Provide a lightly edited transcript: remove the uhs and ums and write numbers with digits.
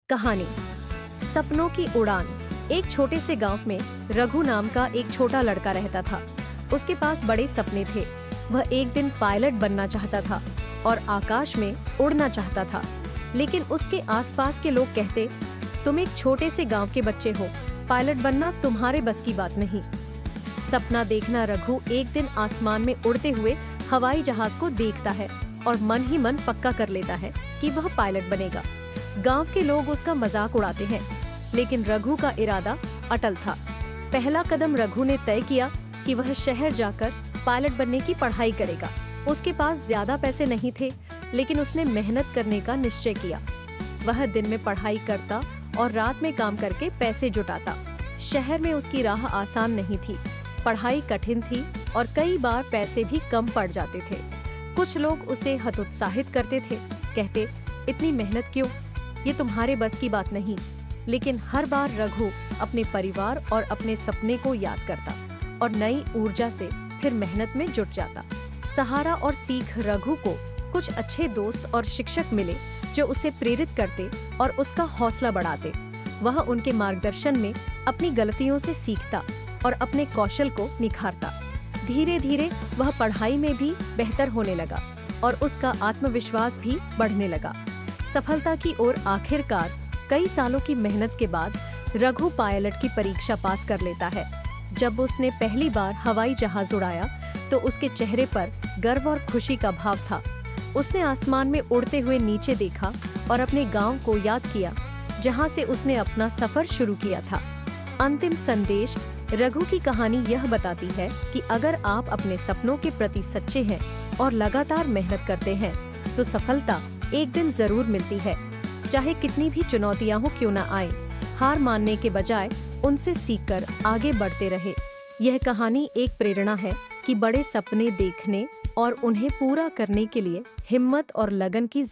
कहानी सपनों की उड़ान। एक छोटे से गांव में रघु नाम का एक छोटा लड़का रहता था। उसके पास बड़े सपने थे। वह एक दिन पायलट बनना चाहता था और आकाश में उड़ना चाहता था। लेकिन उसके आसपास के लोग कहते, तुम एक छोटे से गांव के बच्चे हो, पायलट बनना तुम्हारे बस की बात नहीं। सपना देखना रघु एक दिन आसमान में उड़ते हुए हवाई जहाज को देखता है और मन ही मन पक्का कर लेता है कि वह पायलट बनेगा। गांव के लोग उसका मजाक उड़ाते हैं, लेकिन रघु का इरादा अटल था। पहला कदम रघु ने तय किया कि वह शहर जाकर पायलट बनने की पढ़ाई करेगा। उसके पास ज्यादा पैसे नहीं थे, लेकिन उसने मेहनत करने का निश्चय किया। वह दिन में पढ़ाई करता और रात में काम करके पैसे जुटाता। शहर में उसकी राह आसान नहीं थी, पढ़ाई कठिन थी और कई बार पैसे भी कम पड़ जाते थे। कुछ लोग उसे हतोत्साहित करते थे, कहते, इतनी मेहनत क्यों, ये तुम्हारे बस की बात नहीं। लेकिन हर बार रघु अपने परिवार और अपने सपने को याद करता और नई ऊर्जा से फिर मेहनत में जुट जाता। सहारा और सीख रघु को कुछ अच्छे दोस्त और शिक्षक मिले जो उसे प्रेरित करते और उसका हौसला बढ़ाते। वह उनके मार्गदर्शन में अपनी गलतियों से सीखता और अपने कौशल को निखारता। धीरे धीरे वह पढ़ाई में भी बेहतर होने लगा और उसका आत्मविश्वास भी बढ़ने लगा। सफलता की ओर आखिरकार कई सालों की मेहनत के बाद रघु पायलट की परीक्षा पास कर लेता है। जब उसने पहली बार हवाई जहाज उड़ाया तो उसके चेहरे पर गर्व और खुशी का भाव था। उसने आसमान में उड़ते हुए नीचे देखा और अपने गांव को याद किया, जहां से उसने अपना सफर शुरू किया था। अंतिम संदेश रघु की कहानी यह बताती है कि अगर आप अपने सपनों के प्रति सच्चे हैं और लगातार मेहनत करते हैं तो सफलता एक दिन जरूर मिलती है। चाहे कितनी भी चुनौतियां हो क्यों न आए, हार मानने के बजाय उनसे सीखकर आगे बढ़ते रहे। यह कहानी एक प्रेरणा है कि बड़े सपने देखने और उन्हें पूरा करने के लिए हिम्मत और लगन की